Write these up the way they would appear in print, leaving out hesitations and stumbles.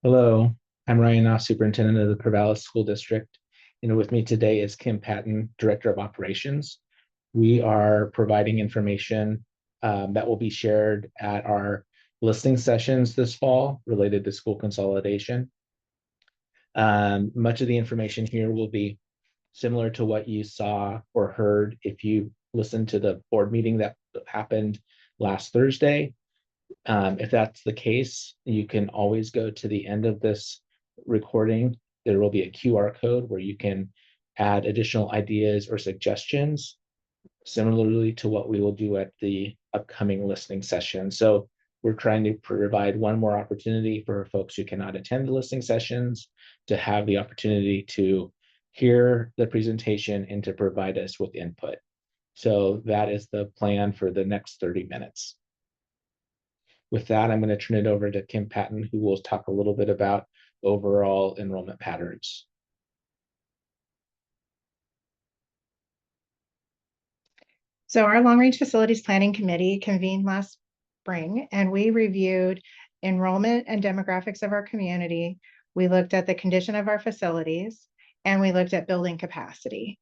Hello, I'm Ryan, Superintendent of the Corvallis School District. And with me today is Kim Patten, Director of Operations. We are providing information that will be shared at our listening sessions this fall related to school consolidation. Much of the information here will be similar to what you saw or heard if you listened to the board meeting that happened last Thursday. If that's the case, you can always go to the end of this recording. There will be a QR code where you can add additional ideas or suggestions, similarly to what we will do at the upcoming listening session. So we're trying to provide one more opportunity for folks who cannot attend the listening sessions to have the opportunity to hear the presentation and to provide us with input. So that is the plan for the next 30 minutes. With that, I'm going to turn it over to Kim Patten, who will talk a little bit about overall enrollment patterns. So our long-range facilities planning committee convened last spring, and we reviewed enrollment and demographics of our community. We looked at the condition of our facilities, and we looked at building capacity.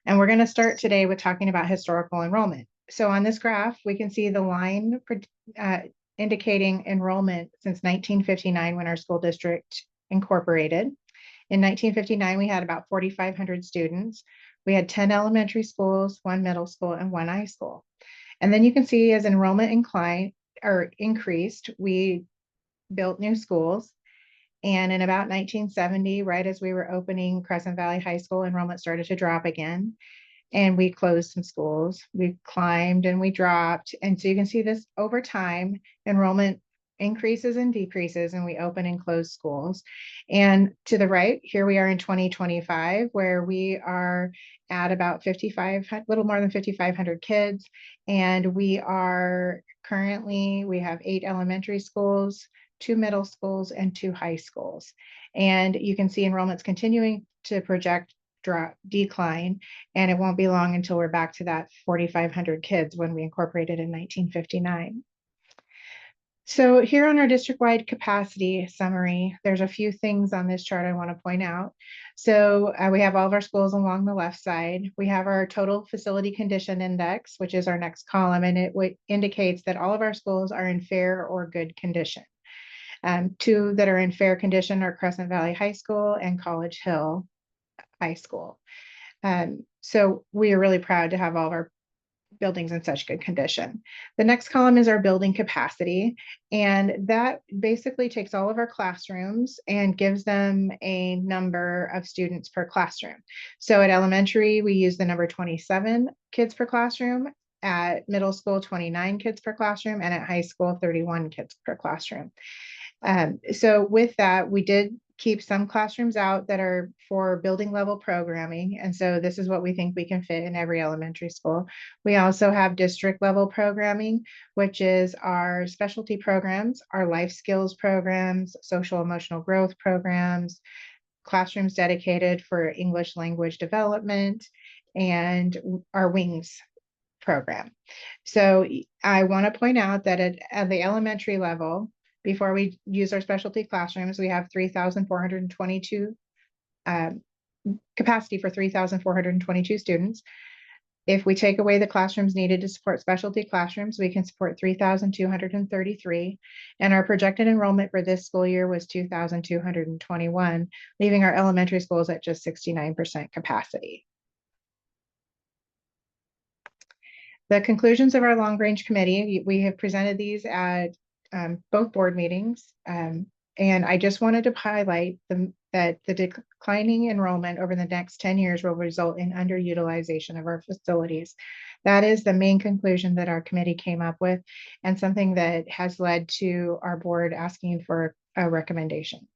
And we're going to start today with talking about historical enrollment. So on this graph, we can see the line indicating enrollment since 1959 when our school district incorporated. In 1959, we had about 4,500 students. We had 10 elementary schools, 1 middle school, and 1 high school. And then you can see as enrollment increased, we built new schools. And in about 1970, right as we were opening Crescent Valley High School, enrollment started to drop again. And we closed some schools. We climbed and we dropped. And so you can see this over time, enrollment increases and decreases, and we open and close schools. And to the right, here we are in 2025, where we are at about little more than 5,500 kids. And we have 8 elementary schools, 2 middle schools, and 2 high schools. And you can see enrollment's continuing to decline, and it won't be long until we're back to that 4,500 kids when we incorporated in 1959. So here on our district-wide capacity summary, there's a few things on this chart I want to point out. So we have all of our schools along the left side. We have our total facility condition index, which is our next column, and it indicates that all of our schools are in fair or good condition. 2 that are in fair condition are Crescent Valley High School and College Hill High School. So we are really proud to have all of our buildings in such good condition. The next column is our building capacity, and that basically takes all of our classrooms and gives them a number of students per classroom. So at elementary, we use the number 27 kids per classroom, at middle school, 29 kids per classroom, and at high school, 31 kids per classroom. So with that, we did keep some classrooms out that are for building level programming. And so this is what we think we can fit in every elementary school. We also have district level programming, which is our specialty programs, our life skills programs, social emotional growth programs, classrooms dedicated for English language development, and our WINGS program. So I want to point out that at the elementary level, before we use our specialty classrooms, we have 3,422 capacity for 3,422 students. If we take away the classrooms needed to support specialty classrooms, we can support 3,233. And our projected enrollment for this school year was 2,221, leaving our elementary schools at just 69% capacity. The conclusions of our long-range committee, we have presented these at both board meetings. And I just wanted to highlight that the declining enrollment over the next 10 years will result in underutilization of our facilities. That is the main conclusion that our committee came up with, and something that has led to our board asking for a recommendation.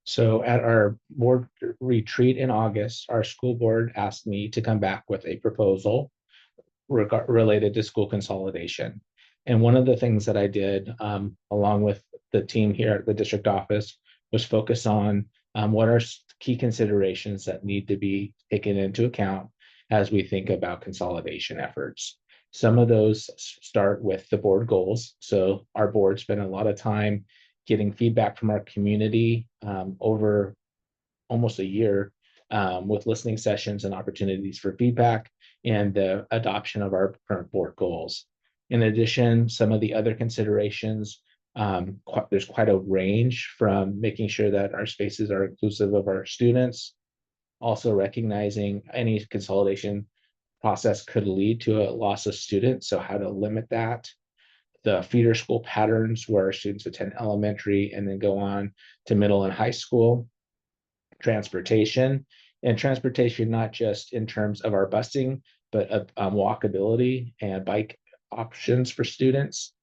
So at our board retreat in August, our school board asked me to come back with a proposal related to school consolidation. And one of the things that I did, along with the team here at the district office, was focus on what are key considerations that need to be taken into account as we think about consolidation efforts. Some of those start with the board goals. So our board spent a lot of time getting feedback from our community over almost a year, with listening sessions and opportunities for feedback and the adoption of our current board goals. In addition, some of the other considerations, there's quite a range from making sure that our spaces are inclusive of our students, also recognizing any consolidation process could lead to a loss of students, so how to limit that. The feeder school patterns where our students attend elementary and then go on to middle and high school. Transportation, and transportation not just in terms of our busing, but of walkability and bike options for students.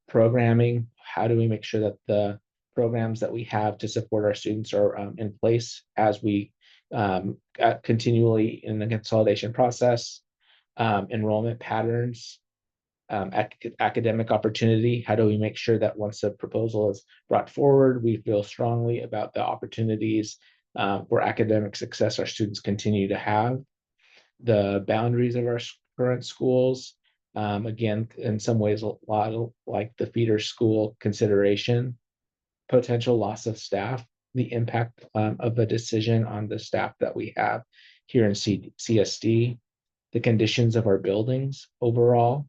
Programming, how do we make sure that the programs that we have to support our students are in place as we continually in the consolidation process. Enrollment patterns, academic opportunity. How do we make sure that once a proposal is brought forward, we feel strongly about the opportunities for academic success our students continue to have? The boundaries of our current schools, again, in some ways, a lot like the feeder school consideration. Potential loss of staff, the impact of a decision on the staff that we have here in CSD, the conditions of our buildings overall,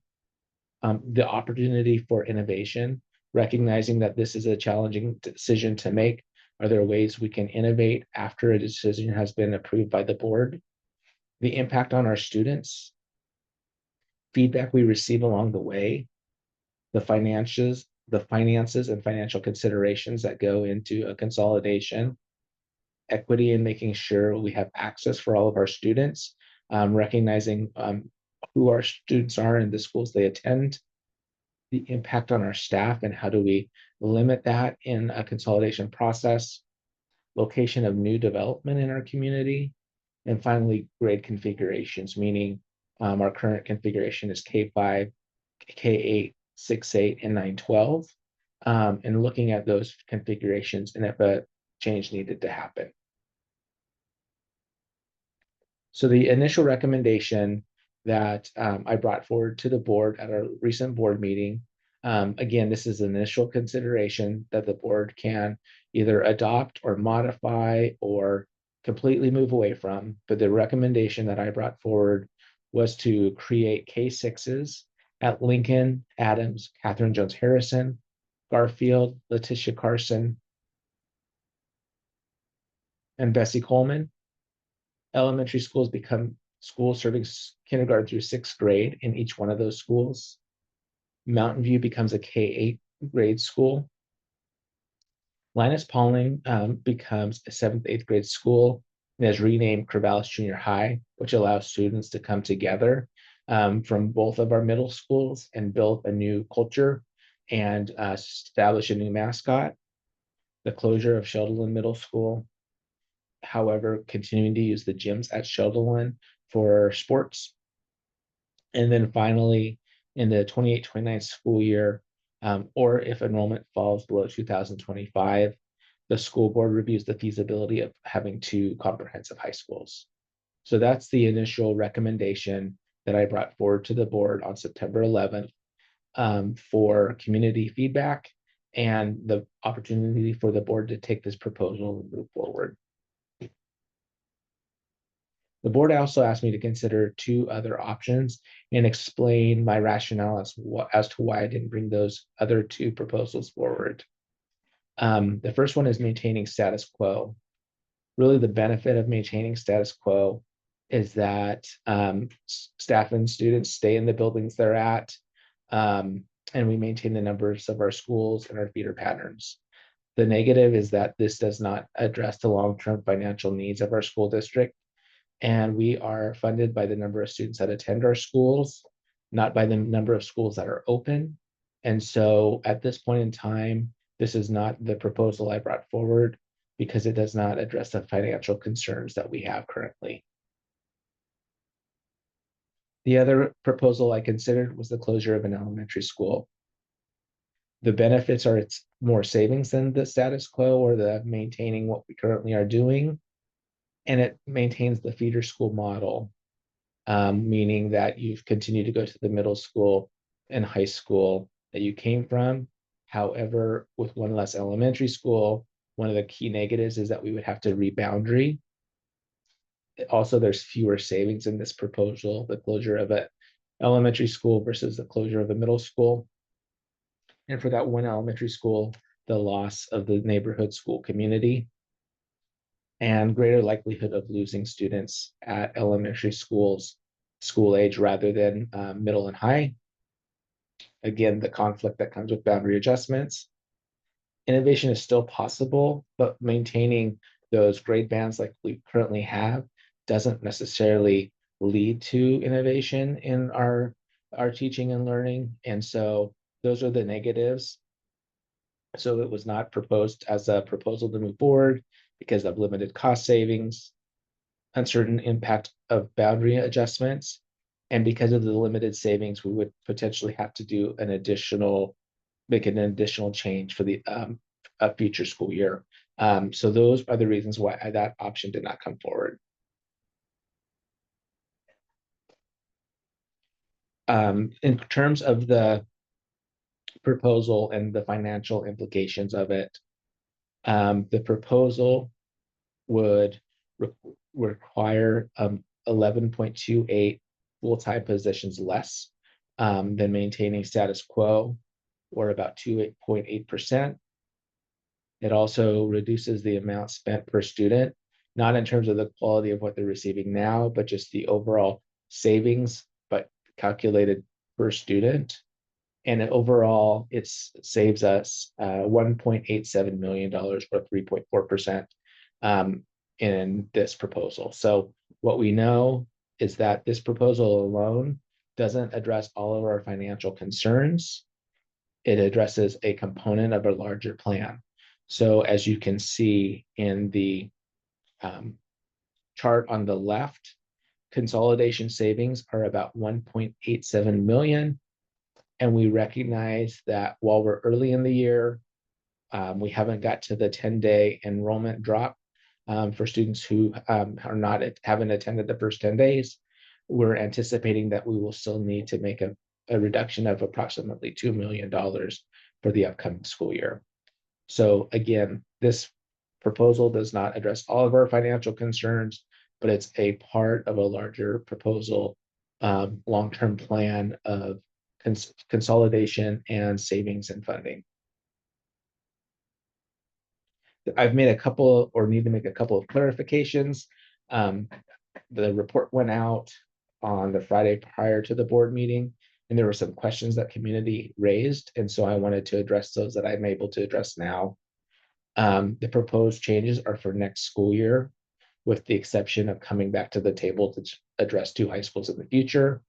the opportunity for innovation, recognizing that this is a challenging decision to make. Are there ways we can innovate after a decision has been approved by the board? The impact on our students, feedback we receive along the way, the finances and financial considerations that go into a consolidation, equity in making sure we have access for all of our students, recognizing who our students are and the schools they attend, the impact on our staff and how do we limit that in a consolidation process, location of new development in our community, and finally, grade configurations, meaning our current configuration is K5, K8, 6-8, and 9-12, and looking at those configurations and if a change needed to happen. So the initial recommendation that I brought forward to the board at our recent board meeting, again, this is initial consideration that the board can either adopt or modify or completely move away from. But the recommendation that I brought forward was to create K6s at Lincoln, Adams, Catherine Jones Harrison, Garfield, Letitia Carson, and Bessie Coleman. Elementary schools become schools serving kindergarten through 6th grade in each one of those schools. Mountain View becomes a K8 grade school. Linus Pauling becomes a 7th, 8th grade school and is renamed Corvallis Junior High, which allows students to come together from both of our middle schools and build a new culture and establish a new mascot. The closure of Sheldon Middle School, however, continuing to use the gyms at Sheldon for sports. And then finally, in the 28-29 school year, or if enrollment falls below 2025, the school board reviews the feasibility of having 2 comprehensive high schools. So that's the initial recommendation that I brought forward to the board on September 11th for community feedback and the opportunity for the board to take this proposal and move forward. The board also asked me to consider 2 other options and explain my rationale as to why I didn't bring those other 2 proposals forward. The first one is maintaining status quo. Really, the benefit of maintaining status quo is that staff and students stay in the buildings they're at, and we maintain the numbers of our schools and our feeder patterns. The negative is that this does not address the long-term financial needs of our school district, and we are funded by the number of students that attend our schools, not by the number of schools that are open. And so at this point in time, this is not the proposal I brought forward because it does not address the financial concerns that we have currently. The other proposal I considered was the closure of an elementary school. The benefits are it's more savings than the status quo or the maintaining what we currently are doing. And it maintains the feeder school model, meaning that you've continued to go to the middle school and high school that you came from. However, with one less elementary school, one of the key negatives is that we would have to reboundary. Also, there's fewer savings in this proposal, the closure of an elementary school versus the closure of a middle school. And for that one elementary school, the loss of the neighborhood school community and greater likelihood of losing students at elementary schools, school age rather than middle and high. Again, the conflict that comes with boundary adjustments. Innovation is still possible, but maintaining those grade bands like we currently have doesn't necessarily lead to innovation in our teaching and learning. And so those are the negatives. So it was not proposed as a proposal to move forward because of limited cost savings, uncertain impact of boundary adjustments, and because of the limited savings, we would potentially have to do make an additional change for the a future school year. So those are the reasons why that option did not come forward. In terms of the proposal and the financial implications of it, the proposal would require 11.28 full-time positions less than maintaining status quo, or about 2.8%. It also reduces the amount spent per student, not in terms of the quality of what they're receiving now, but just the overall savings, but calculated per student. And overall, it saves us $1.87 million or 3.4% in this proposal. So what we know is that this proposal alone doesn't address all of our financial concerns. It addresses a component of a larger plan. So as you can see in the chart on the left, consolidation savings are about 1.87 million. And we recognize that while we're early in the year, we haven't got to the 10-day enrollment drop for students who haven't attended the first 10 days. We're anticipating that we will still need to make a reduction of approximately $2 million for the upcoming school year. So again, this proposal does not address all of our financial concerns, but it's a part of a larger proposal, long-term plan of consolidation and savings and funding. I've made a couple, or need to make a couple of clarifications. The report went out on the Friday prior to the board meeting, and there were some questions that community raised, and so I wanted to address those that I'm able to address now. The proposed changes are for next school year, with the exception of coming back to the table to address 2 high schools in the future.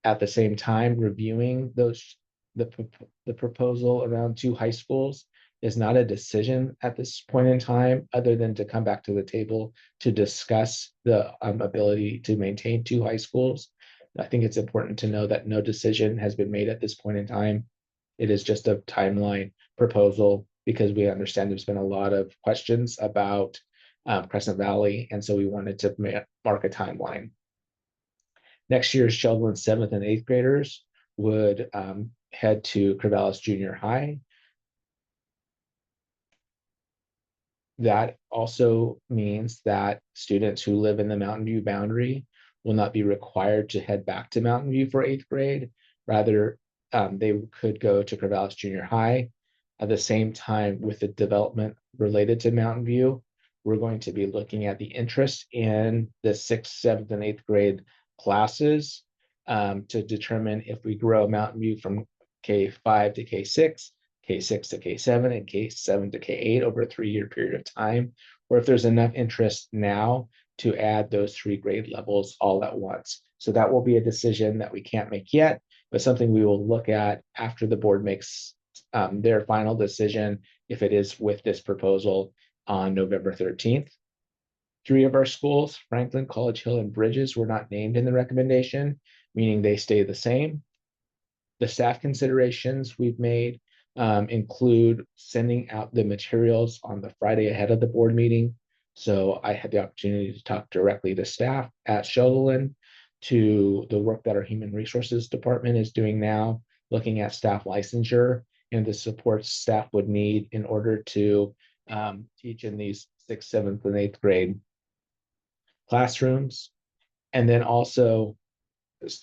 At the same time, reviewing the proposal around 2 high schools is not a decision at this point in time, other than to come back to the table to discuss the ability to maintain 2 high schools. I think it's important to know that no decision has been made at this point in time. It is just a timeline proposal because we understand there's been a lot of questions about Crescent Valley, and so we wanted to mark a timeline. Next year's Sheldon 7th and 8th graders would head to Corvallis Junior High. That also means that students who live in the Mountain View boundary will not be required to head back to Mountain View for 8th grade. Rather, they could go to Corvallis Junior High. At the same time, with the development related to Mountain View, we're going to be looking at the interest in the 6th, 7th, and 8th grade classes to determine if we grow Mountain View from K5 to K6, K6 to K7, and K7 to K8 over a 3-year period of time, or if there's enough interest now to add those 3 grade levels all at once. So that will be a decision that we can't make yet, but something we will look at after the board makes their final decision, if it is with this proposal, on November 13th. 3 of our schools, Franklin, College Hill, and Bridges, were not named in the recommendation, meaning they stay the same. The staff considerations we've made include sending out the materials on the Friday ahead of the board meeting. So I had the opportunity to talk directly to staff at Sheldon, to the work that our human resources department is doing now, looking at staff licensure and the support staff would need in order to teach in these 6th, 7th, and 8th grade classrooms. And then also,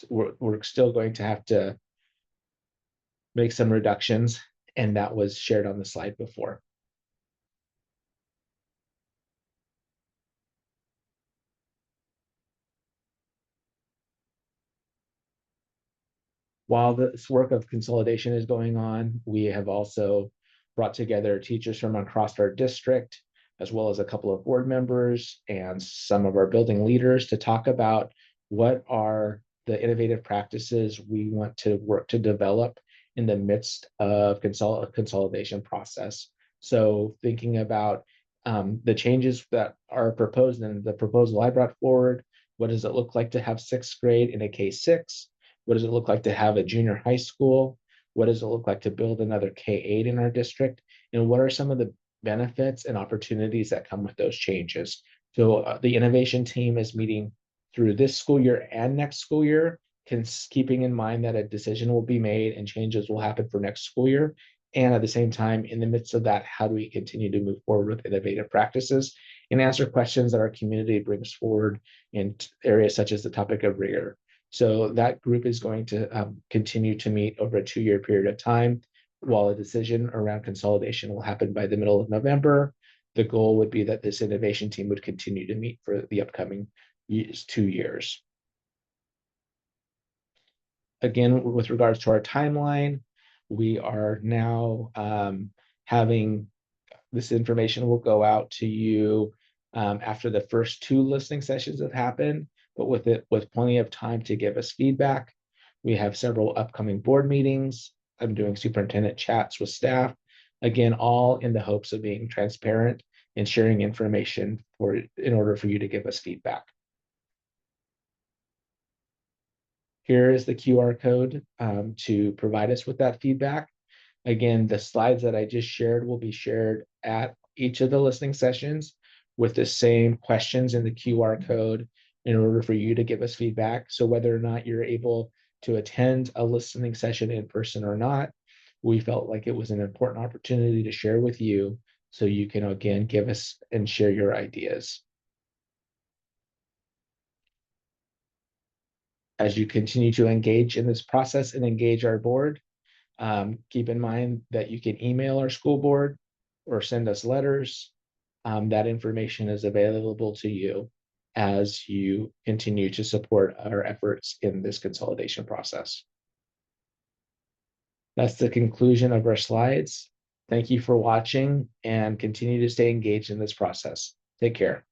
we're still going to have to make some reductions, and that was shared on the slide before. While this work of consolidation is going on, we have also brought together teachers from across our district, as well as a couple of board members and some of our building leaders to talk about what are the innovative practices we want to work to develop in the midst of consolidation process. So thinking about the changes that are proposed in the proposal I brought forward, what does it look like to have 6th grade in a K6? What does it look like to have a junior high school? What does it look like to build another K8 in our district? And what are some of the benefits and opportunities that come with those changes? So the innovation team is meeting through this school year and next school year, keeping in mind that a decision will be made and changes will happen for next school year. And at the same time, in the midst of that, how do we continue to move forward with innovative practices and answer questions that our community brings forward in areas such as the topic of rigor? So that group is going to continue to meet over a 2-year period of time, while a decision around consolidation will happen by the middle of November. The goal would be that this innovation team would continue to meet for the upcoming 2 years. Again, with regards to our timeline, we are now having this information will go out to you after the first 2 listening sessions have happened, but with plenty of time to give us feedback. We have several upcoming board meetings. I'm doing superintendent chats with staff, again, all in the hopes of being transparent and sharing information in order for you to give us feedback. Here is the QR code to provide us with that feedback. Again, the slides that I just shared will be shared at each of the listening sessions with the same questions in the QR code in order for you to give us feedback. So whether or not you're able to attend a listening session in person or not, we felt like it was an important opportunity to share with you so you can again give us and share your ideas. As you continue to engage in this process and engage our board, keep in mind that you can email our school board or send us letters. That information is available to you as you continue to support our efforts in this consolidation process. That's the conclusion of our slides. Thank you for watching and continue to stay engaged in this process. Take care.